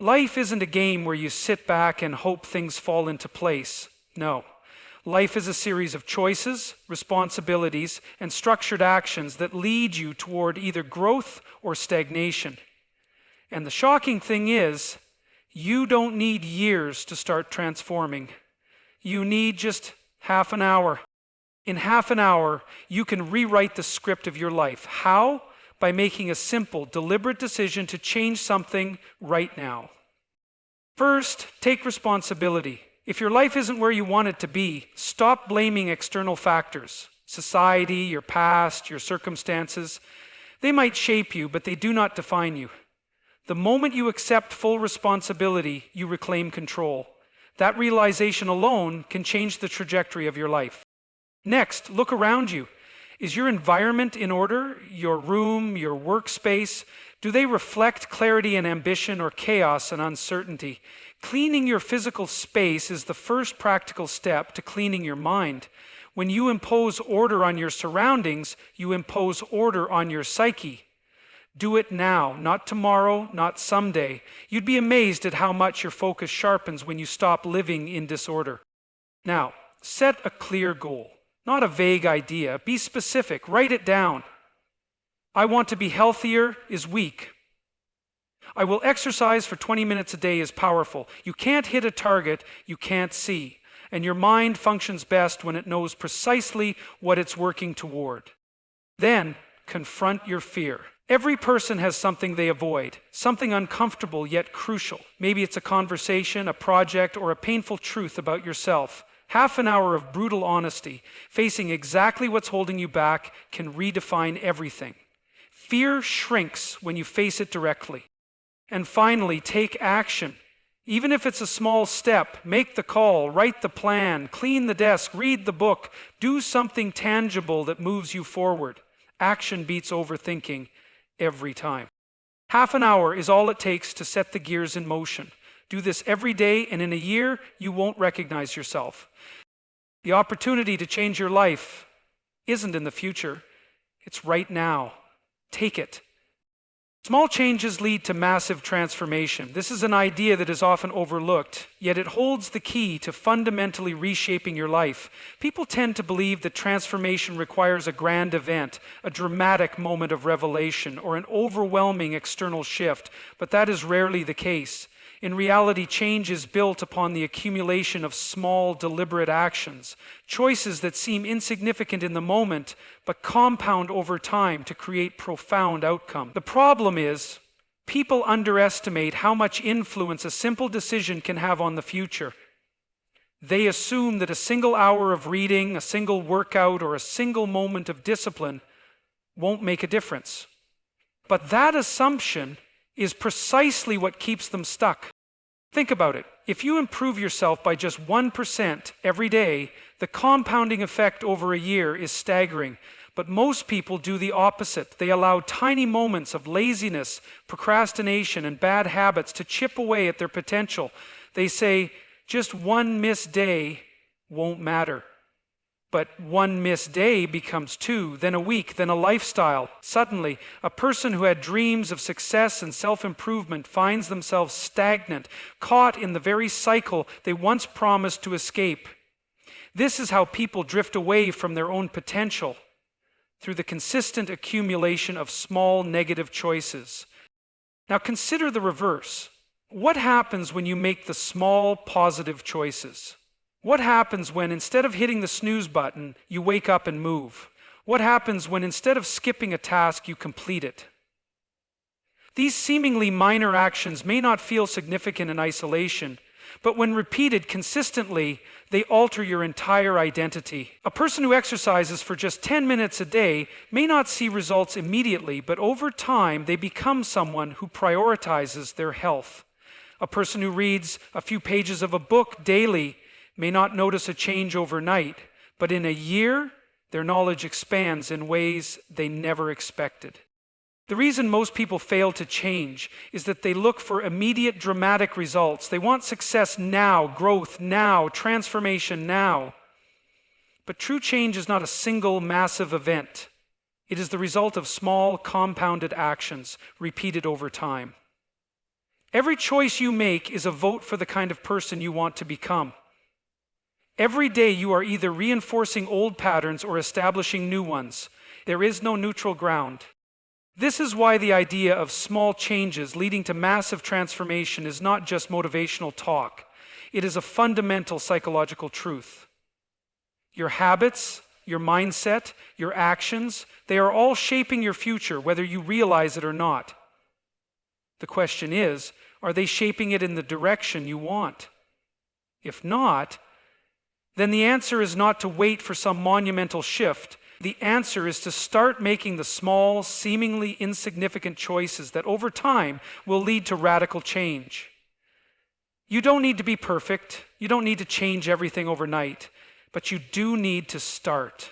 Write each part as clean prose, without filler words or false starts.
Life isn't a game where you sit back and hope things fall into place. No. Life is a series of choices, responsibilities, and structured actions that lead you toward either growth or stagnation. And the shocking thing is, you don't need years to start transforming. You need just half an hour. In half an hour, you can rewrite the script of your life. How? By making a simple, deliberate decision to change something right now. First, take responsibility. If your life isn't where you want it to be, stop blaming external factors. Society, your past, your circumstances. They might shape you, but they do not define you. The moment you accept full responsibility, you reclaim control. That realization alone can change the trajectory of your life. Next, look around you. Is your environment in order? Your room, your workspace? Do they reflect clarity and ambition or chaos and uncertainty? Cleaning your physical space is the first practical step to cleaning your mind. When you impose order on your surroundings, you impose order on your psyche. Do it now, not tomorrow, not someday. You'd be amazed at how much your focus sharpens when you stop living in disorder. Now, set a clear goal, not a vague idea. Be specific, write it down. I want to be healthier is weak. I will exercise for 20 minutes a day is powerful. You can't hit a target you can't see, and your mind functions best when it knows precisely what it's working toward. Then, confront your fear. Every person has something they avoid, something uncomfortable yet crucial. Maybe it's a conversation, a project, or a painful truth about yourself. Half an hour of brutal honesty, facing exactly what's holding you back, can redefine everything. Fear shrinks when you face it directly. And finally, take action. Even if it's a small step, make the call, write the plan, clean the desk, read the book, do something tangible that moves you forward. Action beats overthinking every time. Half an hour is all it takes to set the gears in motion. Do this every day, and in a year, you won't recognize yourself. The opportunity to change your life isn't in the future. It's right now. Take it. Small changes lead to massive transformation. This is an idea that is often overlooked, yet it holds the key to fundamentally reshaping your life. People tend to believe that transformation requires a grand event, a dramatic moment of revelation, or an overwhelming external shift, but that is rarely the case. In reality, change is built upon the accumulation of small, deliberate actions, choices that seem insignificant in the moment, but compound over time to create profound outcomes. The problem is, people underestimate how much influence a simple decision can have on the future. They assume that a single hour of reading, a single workout, or a single moment of discipline won't make a difference. But that assumption is precisely what keeps them stuck. Think about it. If you improve yourself by just 1% every day, the compounding effect over a year is staggering. But most people do the opposite. They allow tiny moments of laziness, procrastination, and bad habits to chip away at their potential. They say, just one missed day won't matter. But one missed day becomes 2, then a week, then a lifestyle. Suddenly, a person who had dreams of success and self-improvement finds themselves stagnant, caught in the very cycle they once promised to escape. This is how people drift away from their own potential, through the consistent accumulation of small negative choices. Now consider the reverse. What happens when you make the small positive choices? What happens when instead of hitting the snooze button, you wake up and move? What happens when instead of skipping a task, you complete it? These seemingly minor actions may not feel significant in isolation, but when repeated consistently, they alter your entire identity. A person who exercises for just 10 minutes a day may not see results immediately, but over time, they become someone who prioritizes their health. A person who reads a few pages of a book daily may not notice a change overnight, but in a year, their knowledge expands in ways they never expected. The reason most people fail to change is that they look for immediate dramatic results. They want success now, growth now, transformation now. But true change is not a single massive event. It is the result of small compounded actions repeated over time. Every choice you make is a vote for the kind of person you want to become. Every day you are either reinforcing old patterns or establishing new ones. There is no neutral ground. This is why the idea of small changes leading to massive transformation is not just motivational talk. It is a fundamental psychological truth. Your habits, your mindset, your actions, they are all shaping your future, whether you realize it or not. The question is, are they shaping it in the direction you want? If not, then the answer is not to wait for some monumental shift. The answer is to start making the small, seemingly insignificant choices that over time will lead to radical change. You don't need to be perfect. You don't need to change everything overnight, but you do need to start.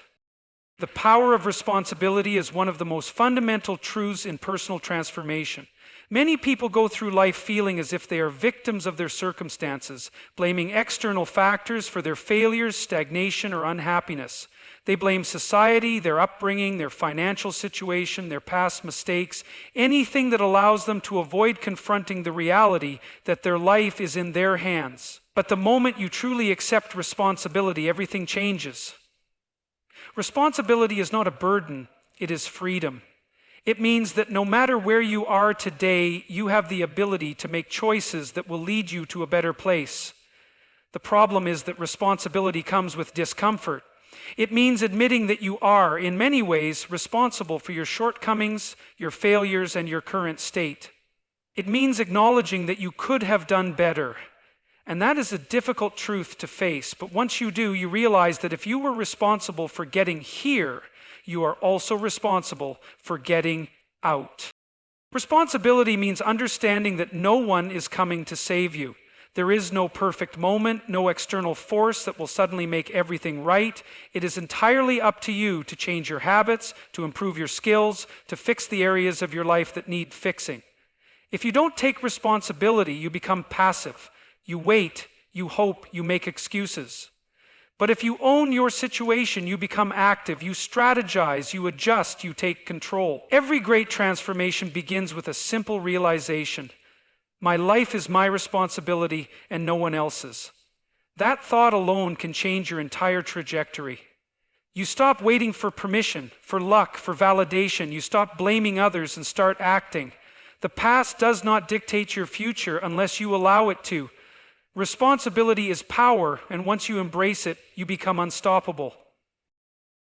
The power of responsibility is one of the most fundamental truths in personal transformation. Many people go through life feeling as if they are victims of their circumstances, blaming external factors for their failures, stagnation, or unhappiness. They blame society, their upbringing, their financial situation, their past mistakes, anything that allows them to avoid confronting the reality that their life is in their hands. But the moment you truly accept responsibility, everything changes. Responsibility is not a burden, it is freedom. It means that no matter where you are today, you have the ability to make choices that will lead you to a better place. The problem is that responsibility comes with discomfort. It means admitting that you are, in many ways, responsible for your shortcomings, your failures, and your current state. It means acknowledging that you could have done better. And that is a difficult truth to face, but once you do, you realize that if you were responsible for getting here, you are also responsible for getting out. Responsibility means understanding that no one is coming to save you. There is no perfect moment, no external force that will suddenly make everything right. It is entirely up to you to change your habits, to improve your skills, to fix the areas of your life that need fixing. If you don't take responsibility, you become passive. You wait, you hope, you make excuses. But if you own your situation, you become active, you strategize, you adjust, you take control. Every great transformation begins with a simple realization. My life is my responsibility and no one else's. That thought alone can change your entire trajectory. You stop waiting for permission, for luck, for validation. You stop blaming others and start acting. The past does not dictate your future unless you allow it to. Responsibility is power, and once you embrace it, you become unstoppable.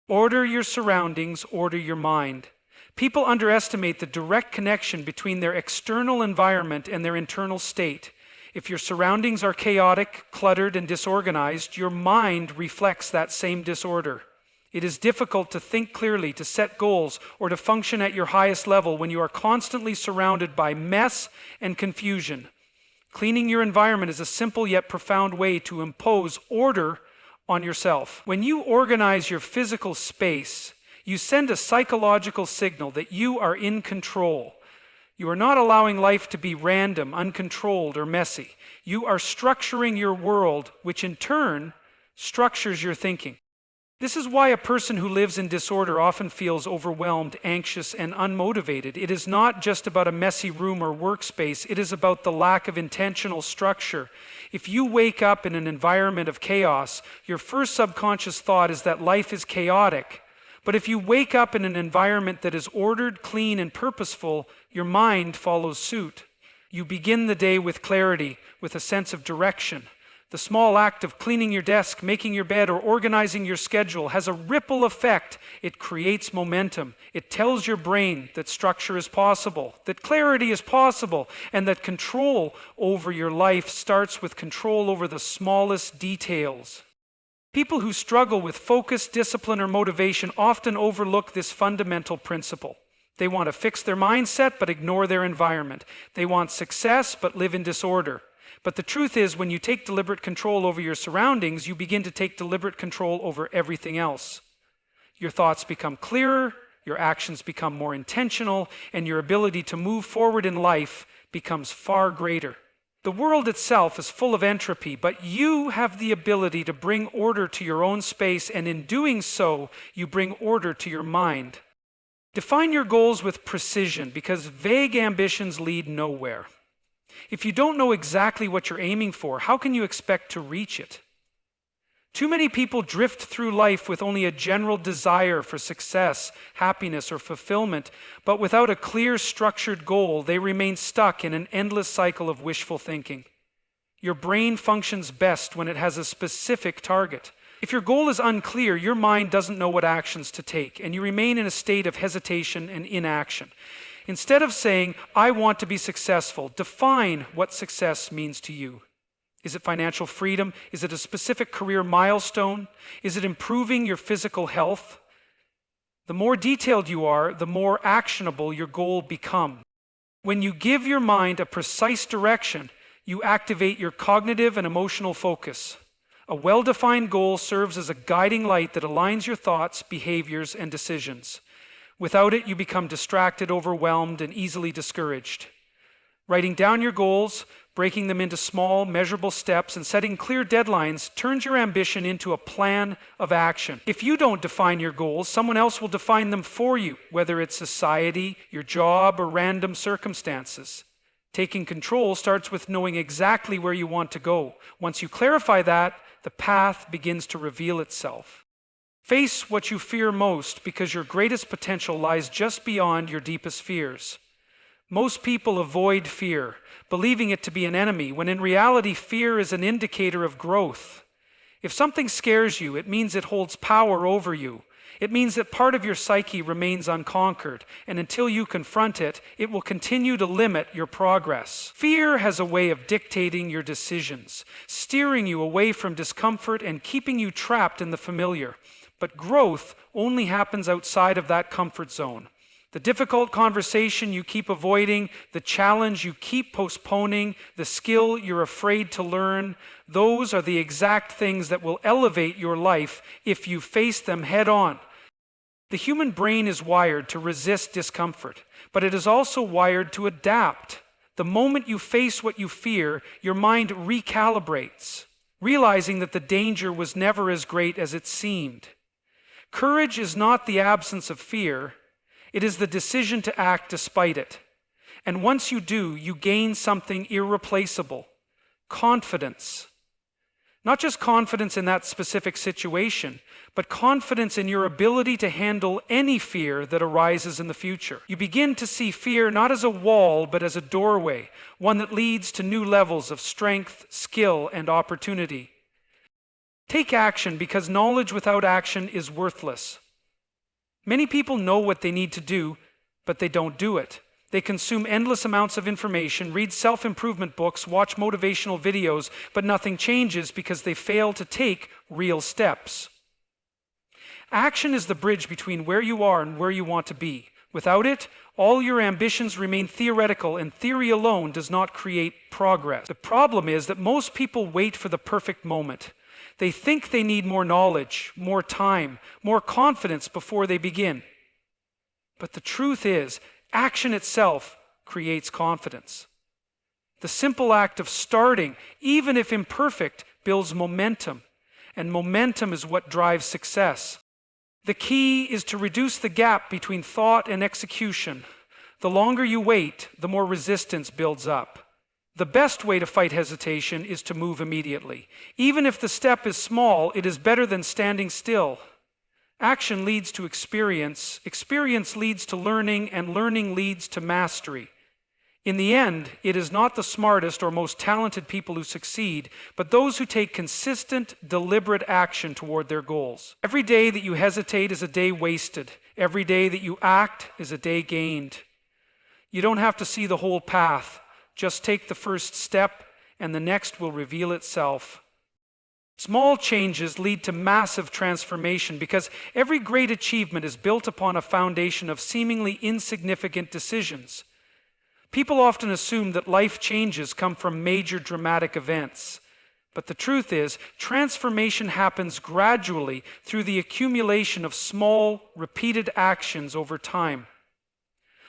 Order your surroundings, order your mind. People underestimate the direct connection between their external environment and their internal state. If your surroundings are chaotic, cluttered, and disorganized, your mind reflects that same disorder. It is difficult to think clearly, to set goals, or to function at your highest level when you are constantly surrounded by mess and confusion. Cleaning your environment is a simple yet profound way to impose order on yourself. When you organize your physical space, you send a psychological signal that you are in control. You are not allowing life to be random, uncontrolled, or messy. You are structuring your world, which in turn structures your thinking. This is why a person who lives in disorder often feels overwhelmed, anxious, and unmotivated. It is not just about a messy room or workspace. It is about the lack of intentional structure. If you wake up in an environment of chaos, your first subconscious thought is that life is chaotic. But if you wake up in an environment that is ordered, clean, and purposeful, your mind follows suit. You begin the day with clarity, with a sense of direction. The small act of cleaning your desk, making your bed, or organizing your schedule has a ripple effect. It creates momentum. It tells your brain that structure is possible, that clarity is possible, and that control over your life starts with control over the smallest details. People who struggle with focus, discipline, or motivation often overlook this fundamental principle. They want to fix their mindset but ignore their environment. They want success but live in disorder. But the truth is, when you take deliberate control over your surroundings, you begin to take deliberate control over everything else. Your thoughts become clearer, your actions become more intentional, and your ability to move forward in life becomes far greater. The world itself is full of entropy, but you have the ability to bring order to your own space, and in doing so, you bring order to your mind. Define your goals with precision, because vague ambitions lead nowhere. If you don't know exactly what you're aiming for, how can you expect to reach it? Too many people drift through life with only a general desire for success, happiness, or fulfillment, but without a clear, structured goal, they remain stuck in an endless cycle of wishful thinking. Your brain functions best when it has a specific target. If your goal is unclear, your mind doesn't know what actions to take, and you remain in a state of hesitation and inaction. Instead of saying, "I want to be successful," define what success means to you. Is it financial freedom? Is it a specific career milestone? Is it improving your physical health? The more detailed you are, the more actionable your goal becomes. When you give your mind a precise direction, you activate your cognitive and emotional focus. A well-defined goal serves as a guiding light that aligns your thoughts, behaviors, and decisions. Without it, you become distracted, overwhelmed, and easily discouraged. Writing down your goals, breaking them into small, measurable steps, and setting clear deadlines turns your ambition into a plan of action. If you don't define your goals, someone else will define them for you, whether it's society, your job, or random circumstances. Taking control starts with knowing exactly where you want to go. Once you clarify that, the path begins to reveal itself. Face what you fear most, because your greatest potential lies just beyond your deepest fears. Most people avoid fear, believing it to be an enemy, when in reality, fear is an indicator of growth. If something scares you, it means it holds power over you. It means that part of your psyche remains unconquered, and until you confront it, it will continue to limit your progress. Fear has a way of dictating your decisions, steering you away from discomfort and keeping you trapped in the familiar. But growth only happens outside of that comfort zone. The difficult conversation you keep avoiding, the challenge you keep postponing, the skill you're afraid to learn, those are the exact things that will elevate your life if you face them head on. The human brain is wired to resist discomfort, but it is also wired to adapt. The moment you face what you fear, your mind recalibrates, realizing that the danger was never as great as it seemed. Courage is not the absence of fear. It is the decision to act despite it. And once you do, you gain something irreplaceable: confidence. Not just confidence in that specific situation, but confidence in your ability to handle any fear that arises in the future. You begin to see fear not as a wall, but as a doorway, one that leads to new levels of strength, skill, and opportunity. Take action, because knowledge without action is worthless. Many people know what they need to do, but they don't do it. They consume endless amounts of information, read self-improvement books, watch motivational videos, but nothing changes because they fail to take real steps. Action is the bridge between where you are and where you want to be. Without it, all your ambitions remain theoretical, and theory alone does not create progress. The problem is that most people wait for the perfect moment. They think they need more knowledge, more time, more confidence before they begin. But the truth is, action itself creates confidence. The simple act of starting, even if imperfect, builds momentum, and momentum is what drives success. The key is to reduce the gap between thought and execution. The longer you wait, the more resistance builds up. The best way to fight hesitation is to move immediately. Even if the step is small, it is better than standing still. Action leads to experience leads to learning, and learning leads to mastery. In the end, it is not the smartest or most talented people who succeed, but those who take consistent, deliberate action toward their goals. Every day that you hesitate is a day wasted. Every day that you act is a day gained. You don't have to see the whole path. Just take the first step, and the next will reveal itself. Small changes lead to massive transformation, because every great achievement is built upon a foundation of seemingly insignificant decisions. People often assume that life changes come from major dramatic events. But the truth is, transformation happens gradually through the accumulation of small, repeated actions over time.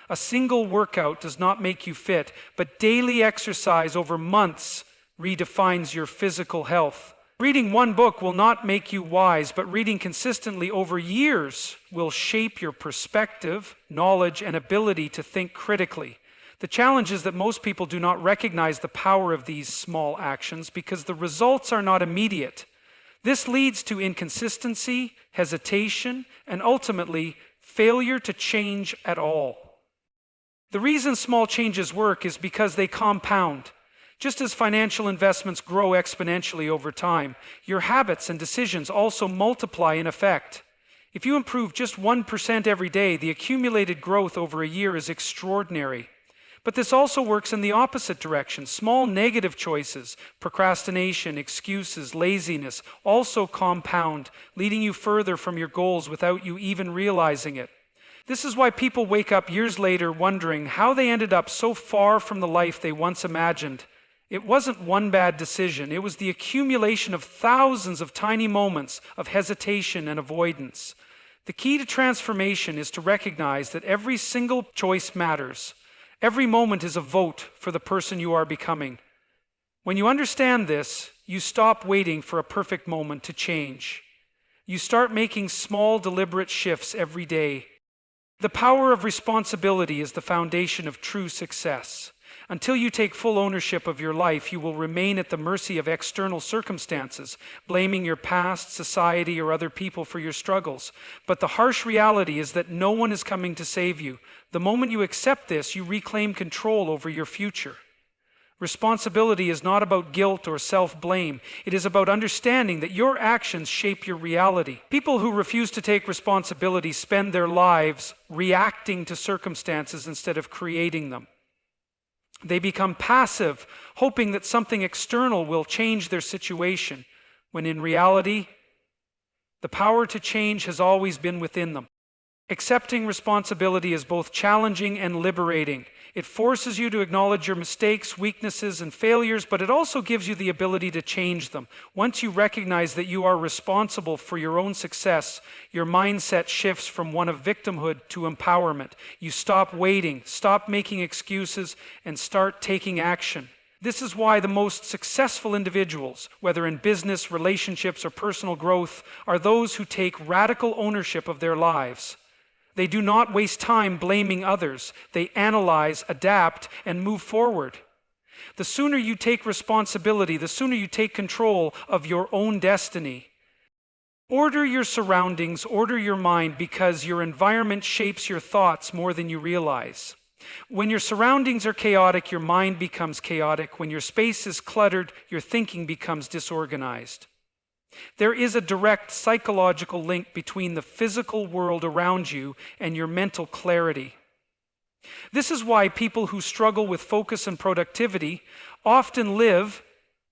A single workout does not make you fit, but daily exercise over months redefines your physical health. Reading one book will not make you wise, but reading consistently over years will shape your perspective, knowledge, and ability to think critically. The challenge is that most people do not recognize the power of these small actions because the results are not immediate. This leads to inconsistency, hesitation, and ultimately failure to change at all. The reason small changes work is because they compound. Just as financial investments grow exponentially over time, your habits and decisions also multiply in effect. If you improve just 1% every day, the accumulated growth over a year is extraordinary. But this also works in the opposite direction. Small negative choices, procrastination, excuses, laziness, also compound, leading you further from your goals without you even realizing it. This is why people wake up years later wondering how they ended up so far from the life they once imagined. It wasn't one bad decision. It was the accumulation of thousands of tiny moments of hesitation and avoidance. The key to transformation is to recognize that every single choice matters. Every moment is a vote for the person you are becoming. When you understand this, you stop waiting for a perfect moment to change. You start making small, deliberate shifts every day. The power of responsibility is the foundation of true success. Until you take full ownership of your life, you will remain at the mercy of external circumstances, blaming your past, society, or other people for your struggles. But the harsh reality is that no one is coming to save you. The moment you accept this, you reclaim control over your future. Responsibility is not about guilt or self-blame. It is about understanding that your actions shape your reality. People who refuse to take responsibility spend their lives reacting to circumstances instead of creating them. They become passive, hoping that something external will change their situation, when in reality, the power to change has always been within them. Accepting responsibility is both challenging and liberating. It forces you to acknowledge your mistakes, weaknesses, and failures, but it also gives you the ability to change them. Once you recognize that you are responsible for your own success, your mindset shifts from one of victimhood to empowerment. You stop waiting, stop making excuses, and start taking action. This is why the most successful individuals, whether in business, relationships, or personal growth, are those who take radical ownership of their lives. They do not waste time blaming others. They analyze, adapt, and move forward. The sooner you take responsibility, the sooner you take control of your own destiny. Order your surroundings, order your mind, because your environment shapes your thoughts more than you realize. When your surroundings are chaotic, your mind becomes chaotic. When your space is cluttered, your thinking becomes disorganized. There is a direct psychological link between the physical world around you and your mental clarity. This is why people who struggle with focus and productivity often live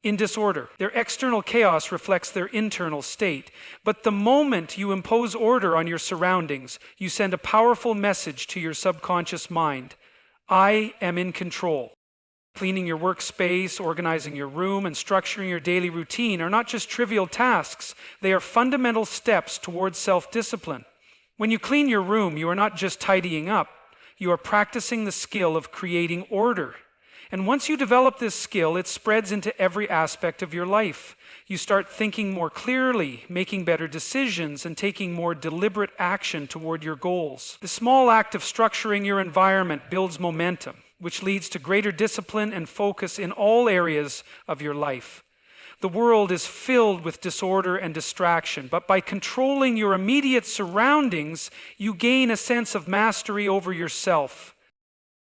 in disorder. Their external chaos reflects their internal state. But the moment you impose order on your surroundings, you send a powerful message to your subconscious mind. I am in control. Cleaning your workspace, organizing your room, and structuring your daily routine are not just trivial tasks. They are fundamental steps towards self-discipline. When you clean your room, you are not just tidying up. You are practicing the skill of creating order. And once you develop this skill, it spreads into every aspect of your life. You start thinking more clearly, making better decisions, and taking more deliberate action toward your goals. The small act of structuring your environment builds momentum, which leads to greater discipline and focus in all areas of your life. The world is filled with disorder and distraction, but by controlling your immediate surroundings, you gain a sense of mastery over yourself.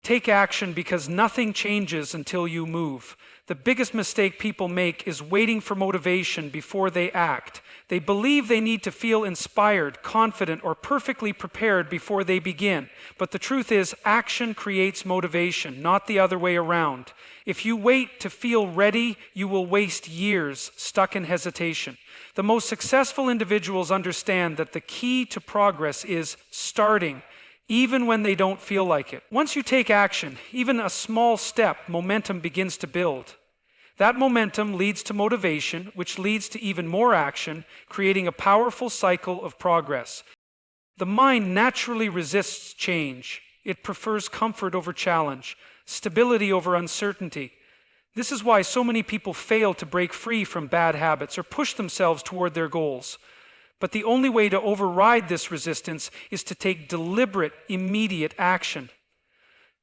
Take action, because nothing changes until you move. The biggest mistake people make is waiting for motivation before they act. They believe they need to feel inspired, confident, or perfectly prepared before they begin. But the truth is, action creates motivation, not the other way around. If you wait to feel ready, you will waste years stuck in hesitation. The most successful individuals understand that the key to progress is starting, even when they don't feel like it. Once you take action, even a small step, momentum begins to build. That momentum leads to motivation, which leads to even more action, creating a powerful cycle of progress. The mind naturally resists change. It prefers comfort over challenge, stability over uncertainty. This is why so many people fail to break free from bad habits or push themselves toward their goals. But the only way to override this resistance is to take deliberate, immediate action.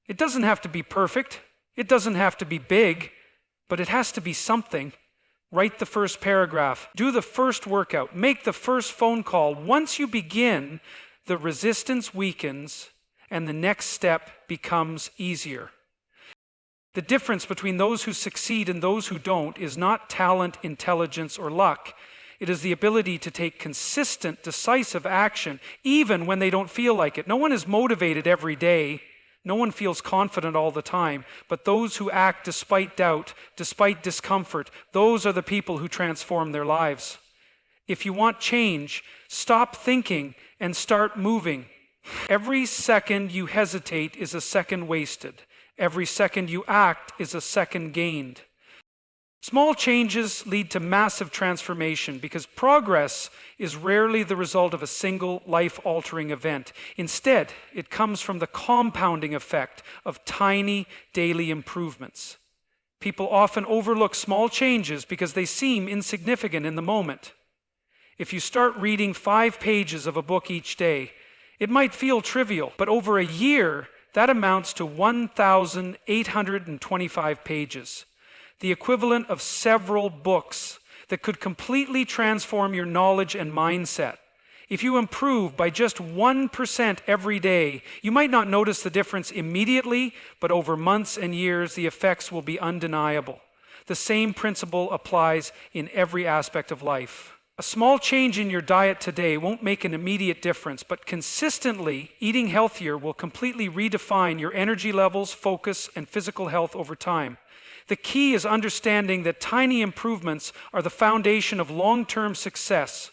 It doesn't have to be perfect. It doesn't have to be big, but it has to be something. Write the first paragraph. Do the first workout. Make the first phone call. Once you begin, the resistance weakens and the next step becomes easier. The difference between those who succeed and those who don't is not talent, intelligence, or luck. It is the ability to take consistent, decisive action, even when they don't feel like it. No one is motivated every day. No one feels confident all the time. But those who act despite doubt, despite discomfort, those are the people who transform their lives. If you want change, stop thinking and start moving. Every second you hesitate is a second wasted. Every second you act is a second gained. Small changes lead to massive transformation because progress is rarely the result of a single life-altering event. Instead, it comes from the compounding effect of tiny daily improvements. People often overlook small changes because they seem insignificant in the moment. If you start reading 5 pages of a book each day, it might feel trivial, but over a year, that amounts to 1,825 pages. The equivalent of several books that could completely transform your knowledge and mindset. If you improve by just 1% every day, you might not notice the difference immediately, but over months and years, the effects will be undeniable. The same principle applies in every aspect of life. A small change in your diet today won't make an immediate difference, but consistently eating healthier will completely redefine your energy levels, focus, and physical health over time. The key is understanding that tiny improvements are the foundation of long-term success.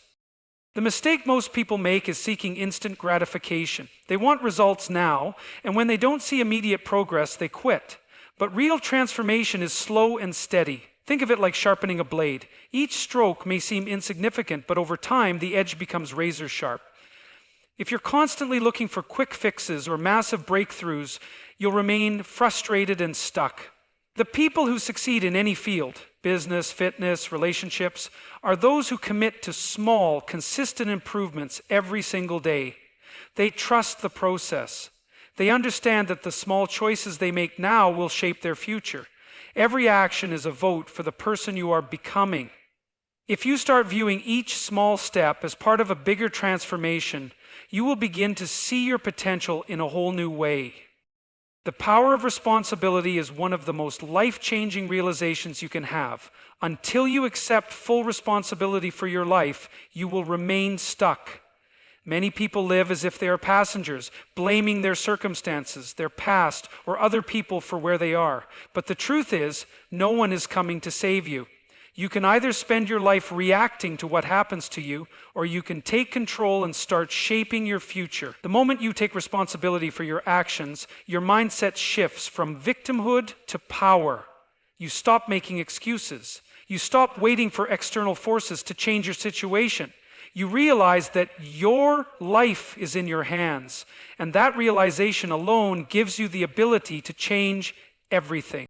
The mistake most people make is seeking instant gratification. They want results now, and when they don't see immediate progress, they quit. But real transformation is slow and steady. Think of it like sharpening a blade. Each stroke may seem insignificant, but over time, the edge becomes razor sharp. If you're constantly looking for quick fixes or massive breakthroughs, you'll remain frustrated and stuck. The people who succeed in any field, business, fitness, relationships, are those who commit to small, consistent improvements every single day. They trust the process. They understand that the small choices they make now will shape their future. Every action is a vote for the person you are becoming. If you start viewing each small step as part of a bigger transformation, you will begin to see your potential in a whole new way. The power of responsibility is one of the most life-changing realizations you can have. Until you accept full responsibility for your life, you will remain stuck. Many people live as if they are passengers, blaming their circumstances, their past, or other people for where they are. But the truth is, no one is coming to save you. You can either spend your life reacting to what happens to you, or you can take control and start shaping your future. The moment you take responsibility for your actions, your mindset shifts from victimhood to power. You stop making excuses. You stop waiting for external forces to change your situation. You realize that your life is in your hands, and that realization alone gives you the ability to change everything.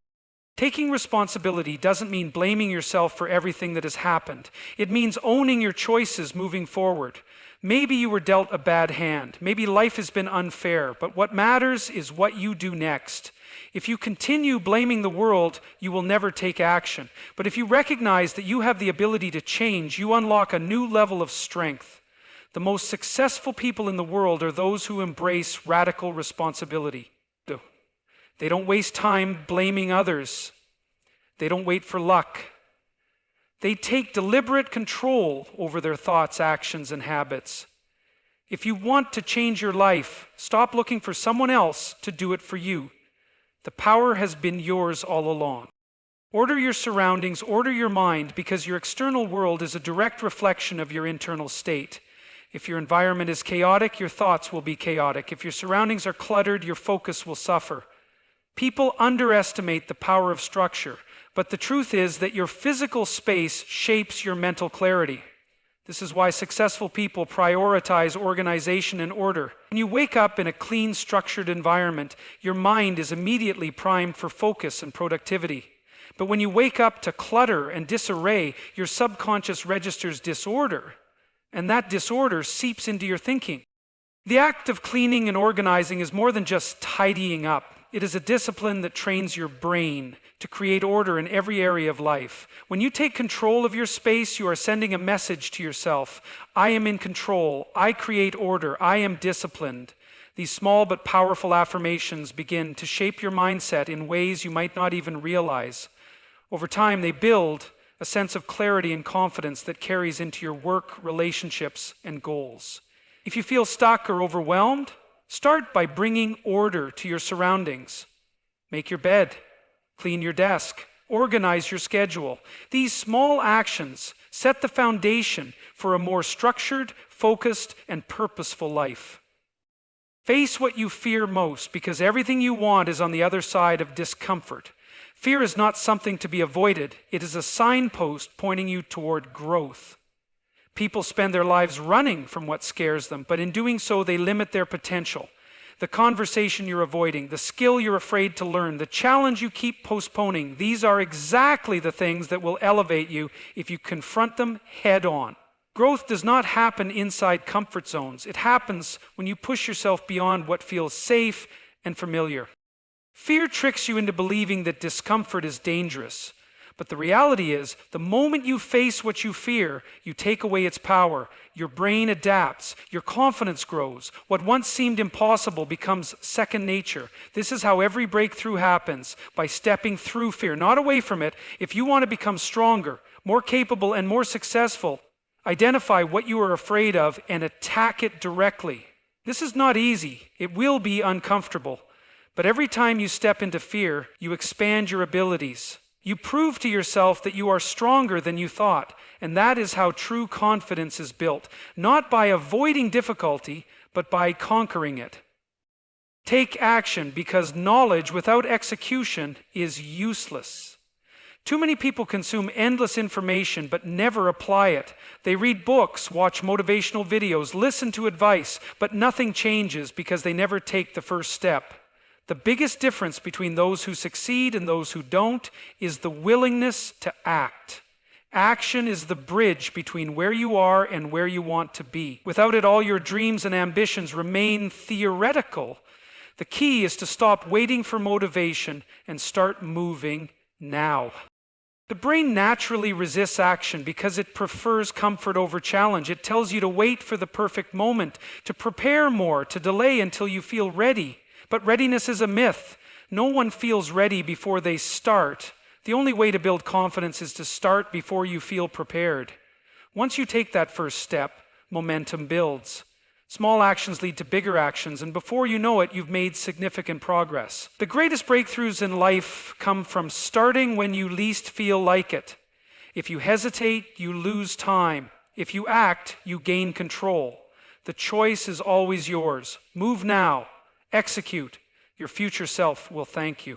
Taking responsibility doesn't mean blaming yourself for everything that has happened. It means owning your choices moving forward. Maybe you were dealt a bad hand. Maybe life has been unfair, but what matters is what you do next. If you continue blaming the world, you will never take action. But if you recognize that you have the ability to change, you unlock a new level of strength. The most successful people in the world are those who embrace radical responsibility. They don't waste time blaming others. They don't wait for luck. They take deliberate control over their thoughts, actions, and habits. If you want to change your life, stop looking for someone else to do it for you. The power has been yours all along. Order your surroundings, order your mind, because your external world is a direct reflection of your internal state. If your environment is chaotic, your thoughts will be chaotic. If your surroundings are cluttered, your focus will suffer. People underestimate the power of structure, but the truth is that your physical space shapes your mental clarity. This is why successful people prioritize organization and order. When you wake up in a clean, structured environment, your mind is immediately primed for focus and productivity. But when you wake up to clutter and disarray, your subconscious registers disorder, and that disorder seeps into your thinking. The act of cleaning and organizing is more than just tidying up. It is a discipline that trains your brain to create order in every area of life. When you take control of your space, you are sending a message to yourself. I am in control. I create order. I am disciplined. These small but powerful affirmations begin to shape your mindset in ways you might not even realize. Over time, they build a sense of clarity and confidence that carries into your work, relationships, and goals. If you feel stuck or overwhelmed, start by bringing order to your surroundings. Make your bed, clean your desk, organize your schedule. These small actions set the foundation for a more structured, focused, and purposeful life. Face what you fear most, because everything you want is on the other side of discomfort. Fear is not something to be avoided. It is a signpost pointing you toward growth. People spend their lives running from what scares them, but in doing so, they limit their potential. The conversation you're avoiding, the skill you're afraid to learn, the challenge you keep postponing, these are exactly the things that will elevate you if you confront them head on. Growth does not happen inside comfort zones. It happens when you push yourself beyond what feels safe and familiar. Fear tricks you into believing that discomfort is dangerous. But the reality is, the moment you face what you fear, you take away its power. Your brain adapts. Your confidence grows. What once seemed impossible becomes second nature. This is how every breakthrough happens, by stepping through fear, not away from it. If you want to become stronger, more capable, and more successful, identify what you are afraid of and attack it directly. This is not easy. It will be uncomfortable. But every time you step into fear, you expand your abilities. You prove to yourself that you are stronger than you thought, and that is how true confidence is built, not by avoiding difficulty, but by conquering it. Take action, because knowledge without execution is useless. Too many people consume endless information but never apply it. They read books, watch motivational videos, listen to advice, but nothing changes because they never take the first step. The biggest difference between those who succeed and those who don't is the willingness to act. Action is the bridge between where you are and where you want to be. Without it, all your dreams and ambitions remain theoretical. The key is to stop waiting for motivation and start moving now. The brain naturally resists action because it prefers comfort over challenge. It tells you to wait for the perfect moment, to prepare more, to delay until you feel ready. But readiness is a myth. No one feels ready before they start. The only way to build confidence is to start before you feel prepared. Once you take that first step, momentum builds. Small actions lead to bigger actions, and before you know it, you've made significant progress. The greatest breakthroughs in life come from starting when you least feel like it. If you hesitate, you lose time. If you act, you gain control. The choice is always yours. Move now. Execute. Your future self will thank you.